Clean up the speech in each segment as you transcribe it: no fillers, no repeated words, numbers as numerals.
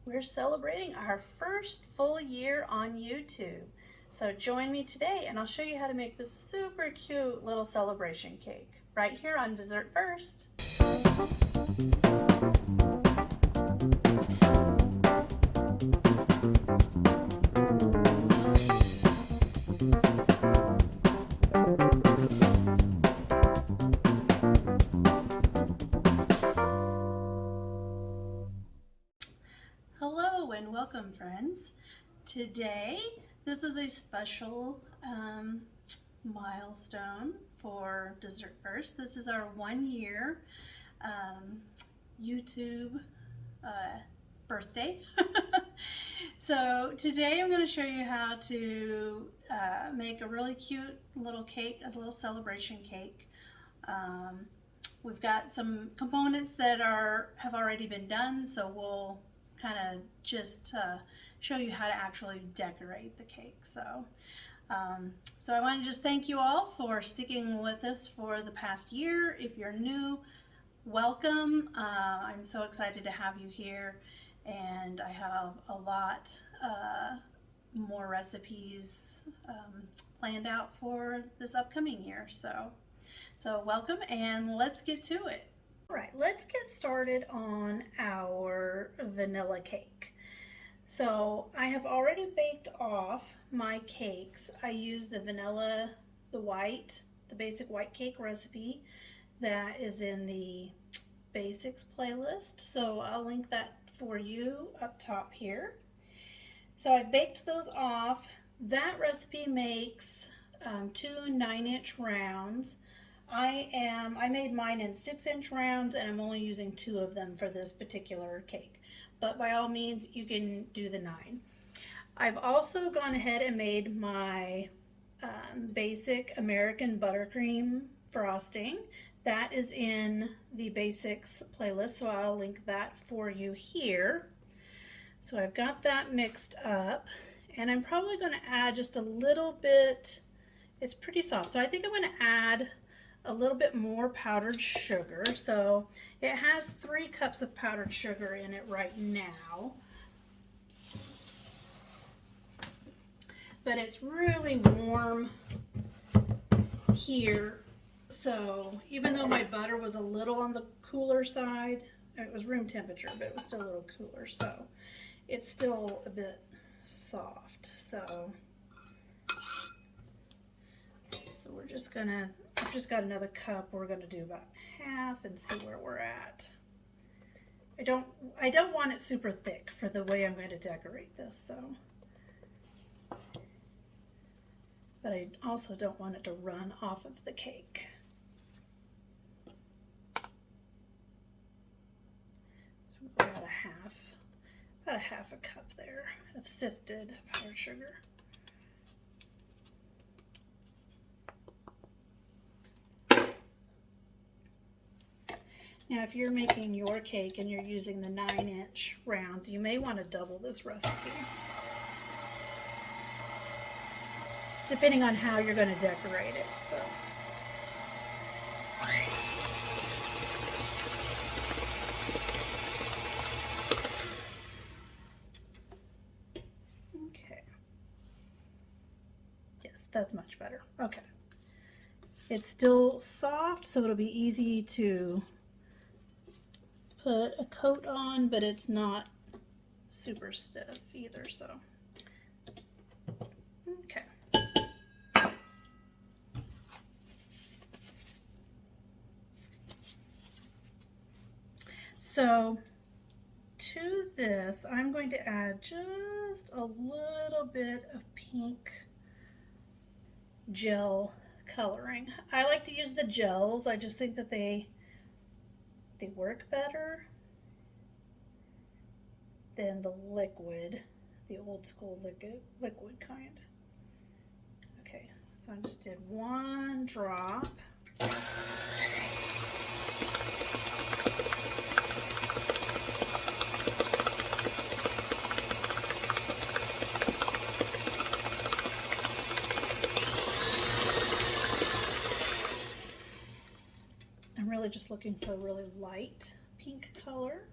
we're celebrating our first full year on YouTube. So join me today and I'll show you how to make this super cute little celebration cake right here on Dessert First. Hello and welcome, friends. Today, this is a special milestone for Dessert First. This is our 1 year YouTube birthday. So today I'm going to show you how to make a really cute little cake, a little celebration cake. We've got some components that have already been done, so we'll kind of just show you how to actually decorate the cake. So I want to just thank you all for sticking with us for the past year. If you're new, welcome. I'm so excited to have you here, and I have a lot more recipes planned out for this upcoming year. So welcome, and let's get to it. All right, let's get started on our vanilla cake. So I have already baked off my cakes. I use the vanilla, the basic white cake recipe that is in the basics playlist. So I'll link that for you up top here. So I've baked those off. That recipe makes 2 9-inch rounds. I made mine in 6-inch rounds, and I'm only using 2 of them for this particular cake. But by all means, you can do the 9. I've also gone ahead and made my basic American buttercream frosting. That is in the basics playlist, so I'll link that for you here. So I've got that mixed up, and I'm probably going to add just a little bit. It's pretty soft, so I think I'm going to add a little bit more powdered sugar. So it has 3 cups of powdered sugar in it right now, but it's really warm here. So even though my butter was a little on the cooler side, it was room temperature, but it was still a little cooler, so it's still a bit soft. So we're just gonna, I've just got another cup. We're gonna do about half and see where we're at. I don't want it super thick for the way I'm going to decorate this, so. But I also don't want it to run off of the cake. So about a half a cup there of sifted powdered sugar. Now, if you're making your cake and you're using the 9-inch rounds, you may want to double this recipe, depending on how you're going to decorate it. So. Okay. Yes, that's much better. Okay. It's still soft, so it'll be easy to put a coat on, but it's not super stiff either, so. Okay. So to this, I'm going to add just a little bit of pink gel coloring. I like to use the gels. I just think that they work better than the liquid, the old school liquid kind. Okay, so I just did 1 drop. I'm really just looking for a really light pink color.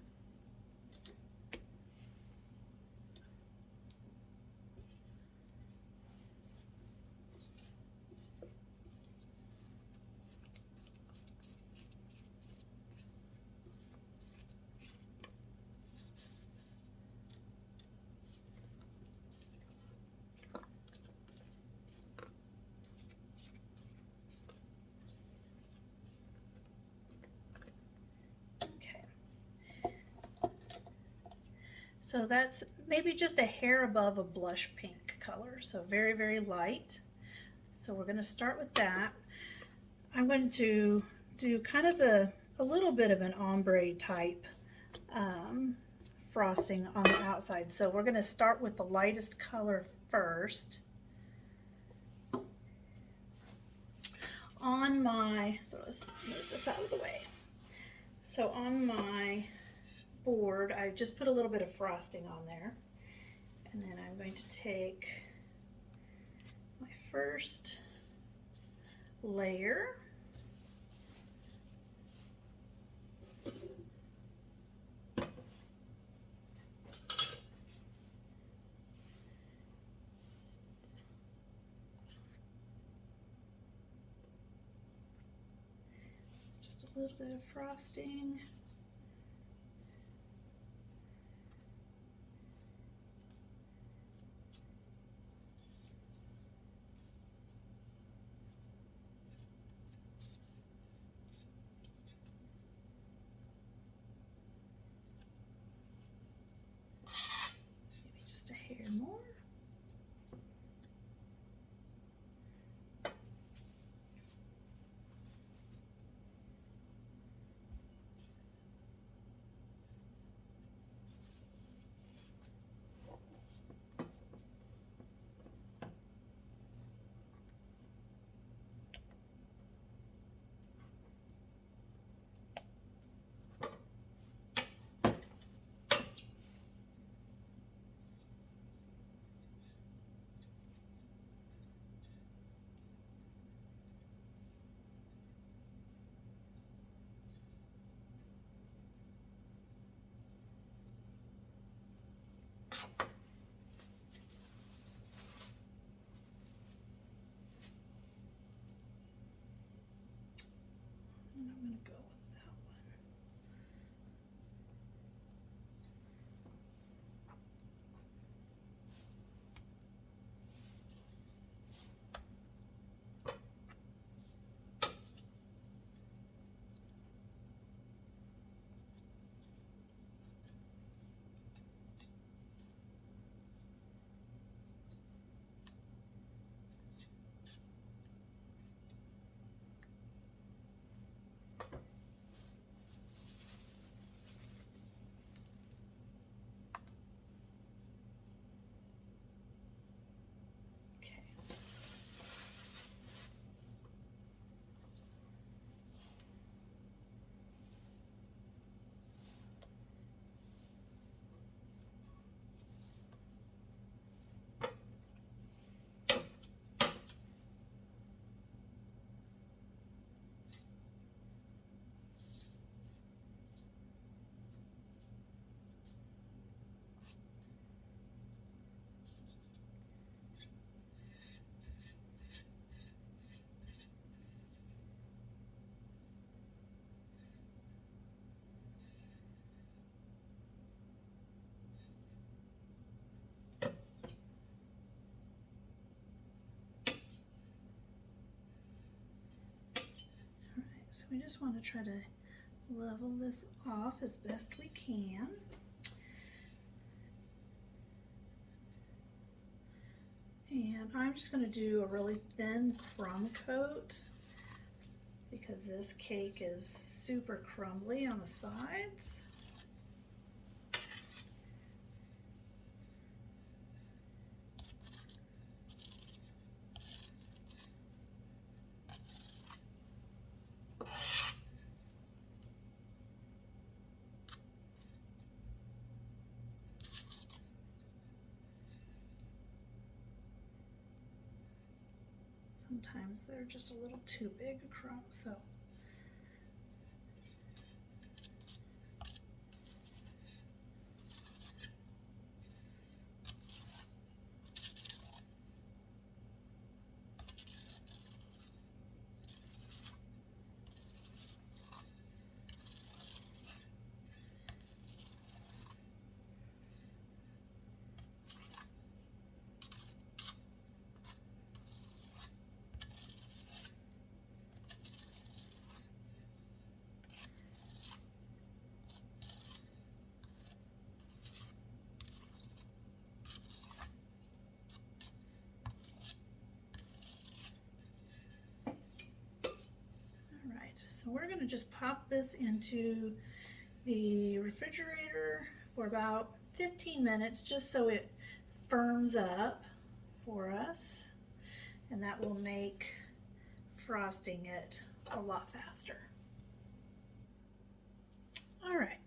So that's maybe just a hair above a blush pink color, so very, very light. So we're going to start with that. I'm going to do kind of a little bit of an ombre type frosting on the outside. So we're going to start with the lightest color first. On my, so let's move this out of the way. So on my board, I just put a little bit of frosting on there. And then I'm going to take my first layer. Just a little bit of frosting. Maybe just a hair more. And I'm going to go with that one. So we just want to try to level this off as best we can. And I'm just going to do a really thin crumb coat because this cake is super crumbly on the sides. Sometimes they're just a little too big a crumb, so So we're going to just pop this into the refrigerator for about 15 minutes just so it firms up for us, and that will make frosting it a lot faster. All right,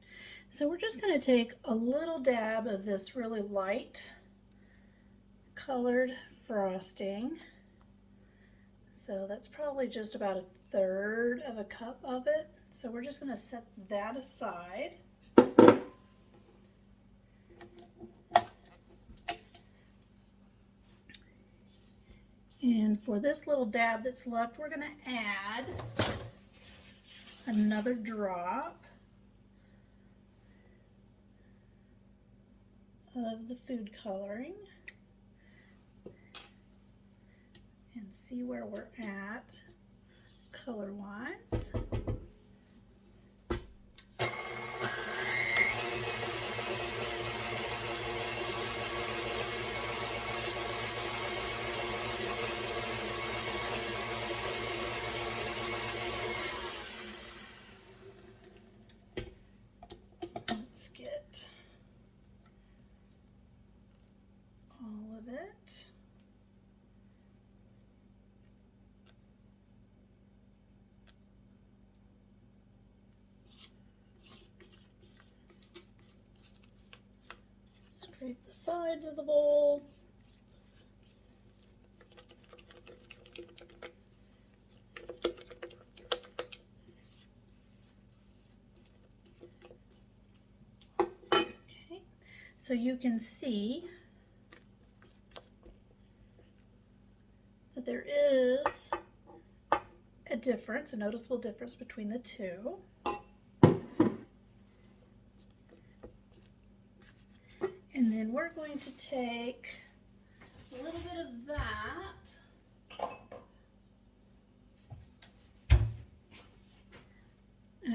so we're just going to take a little dab of this really light colored frosting. So that's probably just about 1/3 of a cup of it. So we're just going to set that aside. And for this little dab that's left, we're going to add another drop of the food coloring and see where we're at color-wise. Let's get all of it. Scrape the sides of the bowl. Okay, so you can see that there is a difference, a noticeable difference between the two. And then we're going to take a little bit of that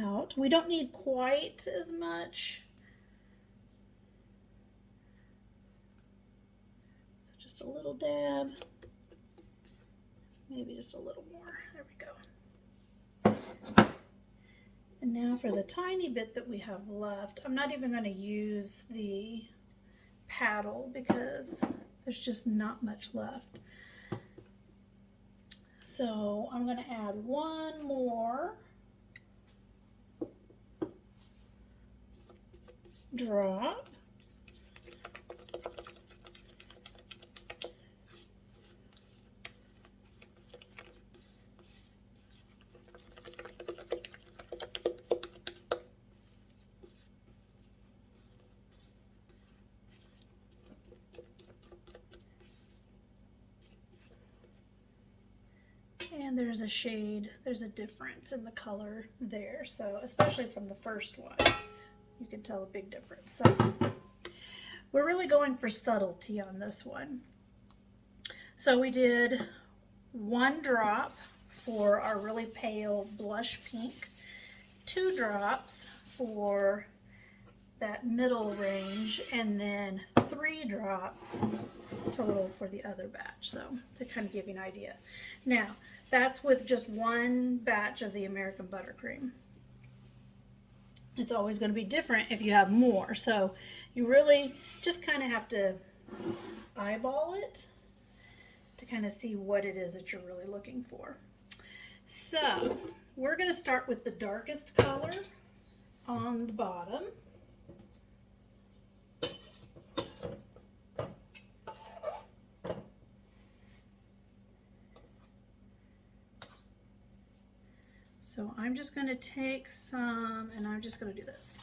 out. We don't need quite as much. So just a little dab, maybe just a little more. There we go. And now for the tiny bit that we have left, I'm not even going to use the paddle because there's just not much left. So I'm going to add one more drop. And there's a shade, there's a difference in the color there. So especially from the first one, you can tell a big difference. So we're really going for subtlety on this one. So we did 1 drop for our really pale blush pink, 2 drops for that middle range, and then 3 drops total for the other batch. So to kind of give you an idea. Now that's with just 1 batch of the American buttercream. It's always going to be different if you have more. So you really just kind of have to eyeball it to kind of see what it is that you're really looking for. So we're going to start with the darkest color on the bottom. So I'm just going to take some and I'm just going to do this.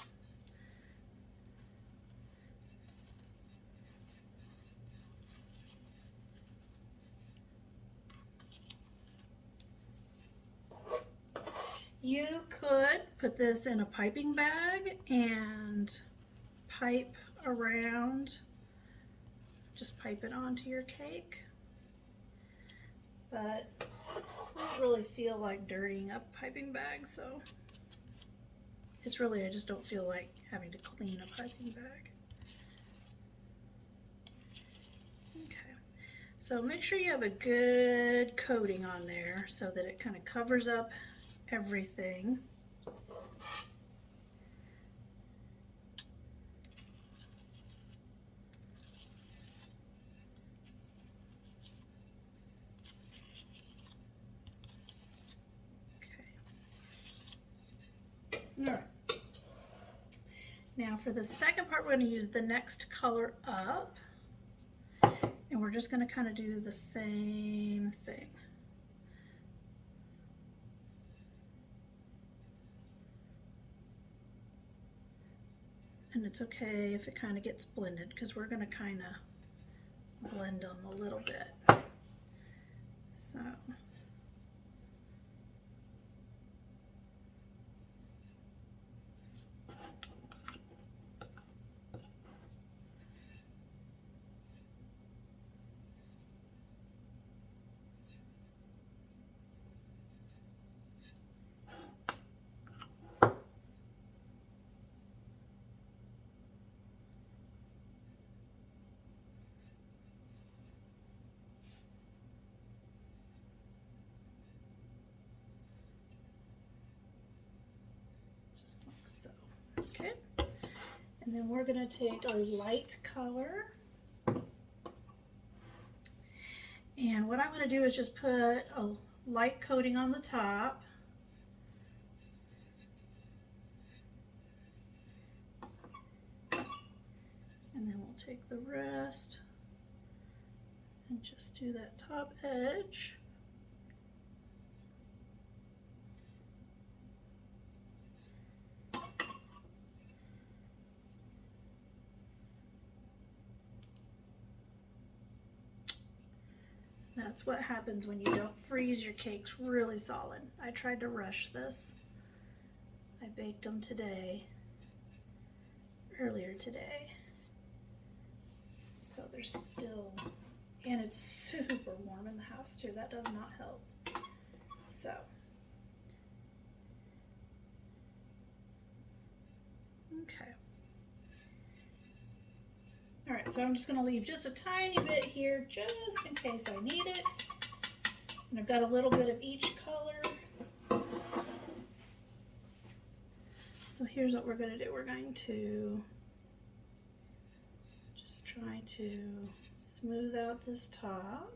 You could put this in a piping bag and pipe around, just pipe it onto your cake. But I don't really feel like dirtying up piping bags, so it's really, I just don't feel like having to clean a piping bag. Okay, so make sure you have a good coating on there so that it kind of covers up everything. All right. Now for the second part, we're going to use the next color up, and we're just going to kind of do the same thing. And it's okay if it kind of gets blended, because we're going to kind of blend them a little bit. So. Just like so. Okay. And then we're going to take our light color. And what I'm going to do is just put a light coating on the top. And then we'll take the rest and just do that top edge. That's what happens when you don't freeze your cakes really solid. I tried to rush this. I baked them earlier today. So they're still, and it's super warm in the house too. That does not help. So. Okay. All right, so I'm just going to leave just a tiny bit here just in case I need it. And I've got a little bit of each color. So here's what we're going to do. We're going to just try to smooth out this top.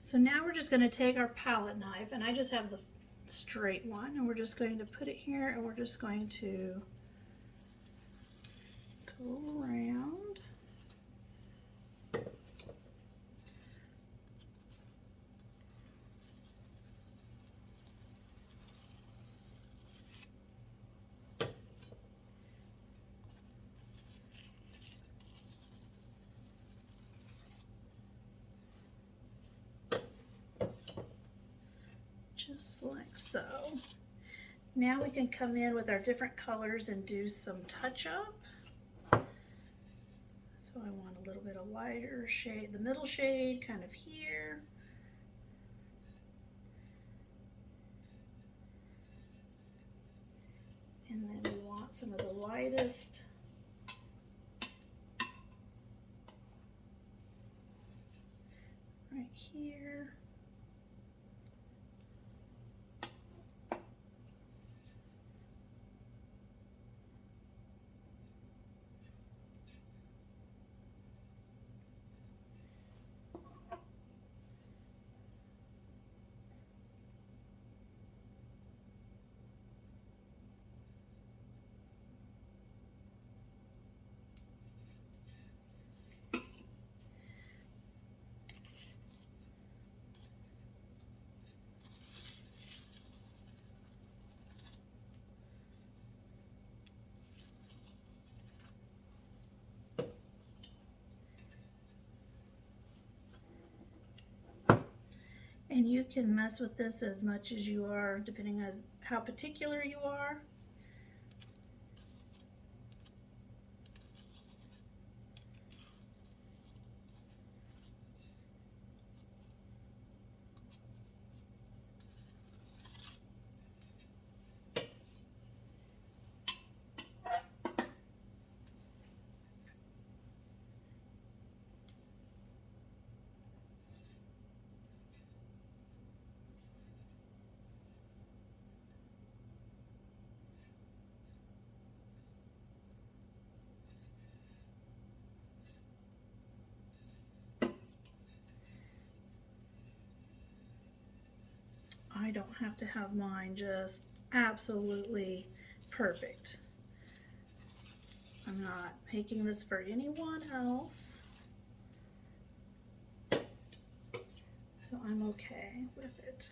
So now we're just going to take our palette knife, and I just have the straight one, and we're just going to put it here, and we're just going to go around. Just like so. Now we can come in with our different colors and do some touch up. So I want a little bit of lighter shade, the middle shade kind of here. And then we want some of the lightest right here. And you can mess with this as much as you are, depending on how particular you are. I don't have to have mine just absolutely perfect. I'm not making this for anyone else, so I'm okay with it.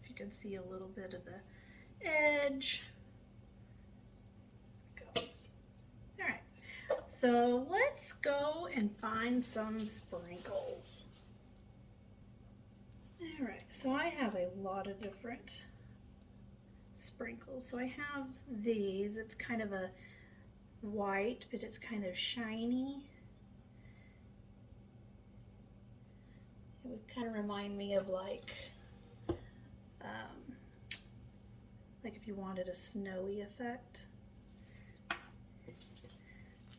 If you can see a little bit of the edge. Go. All right, so let's go and find some sprinkles. All right, so I have a lot of different sprinkles. So I have these. It's kind of a white, but it's kind of shiny. It would kind of remind me of like if you wanted a snowy effect.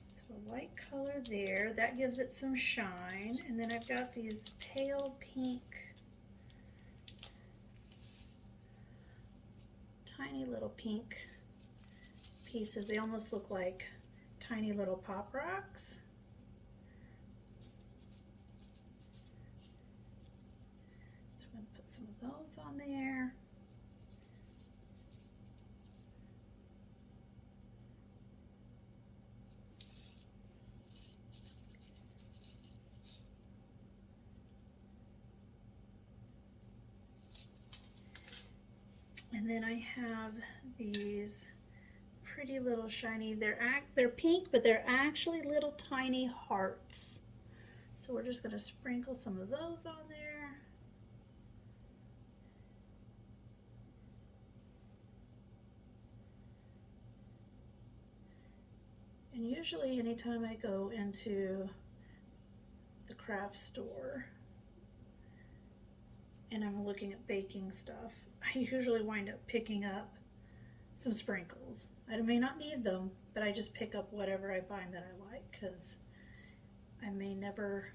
So a white color there, that gives it some shine. And then I've got these pale pink, tiny little pink pieces. They almost look like tiny little pop rocks. So I'm going to put some of those on there. And then I have these pretty little shiny, they're pink, but they're actually little tiny hearts. So we're just going to sprinkle some of those on there. And usually anytime I go into the craft store and I'm looking at baking stuff, I usually wind up picking up some sprinkles. I may not need them, but I just pick up whatever I find that I like because I may never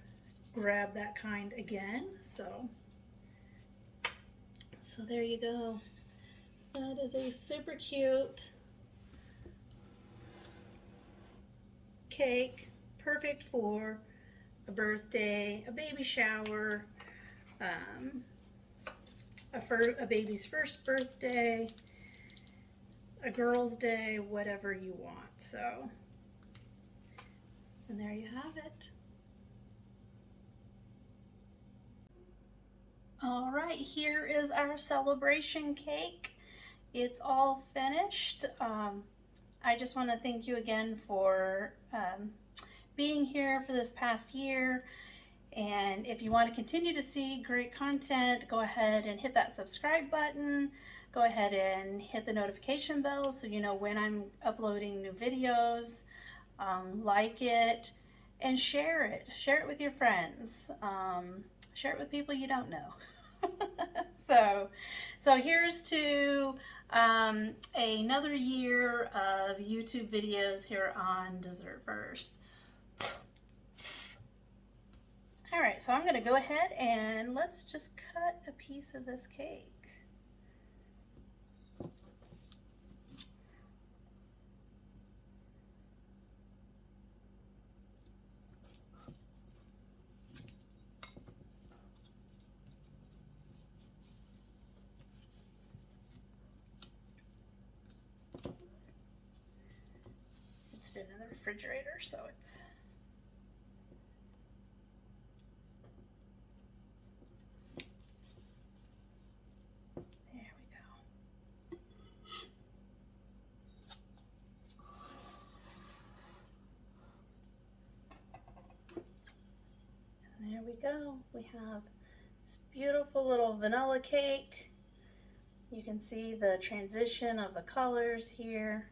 grab that kind again. So there you go. That is a super cute cake, perfect for a birthday, a baby shower, a baby's first birthday, a girl's day, whatever you want. So, and there you have it. All right, here is our celebration cake. It's all finished. I just want to thank you again for being here for this past year. And if you want to continue to see great content, go ahead and hit that subscribe button. Go ahead and hit the notification bell so you know when I'm uploading new videos. Like it and share it. Share it with your friends. Share it with people you don't know. So here's to another year of YouTube videos here on Dessert First. All right, so I'm going to go ahead and let's just cut a piece of this cake. It's been in the refrigerator, so it's there we go. We have this beautiful little vanilla cake. You can see the transition of the colors here.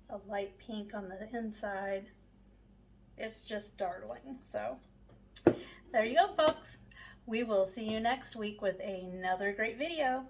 A light pink on the inside. It's just darling. So there you go, folks. We will see you next week with another great video.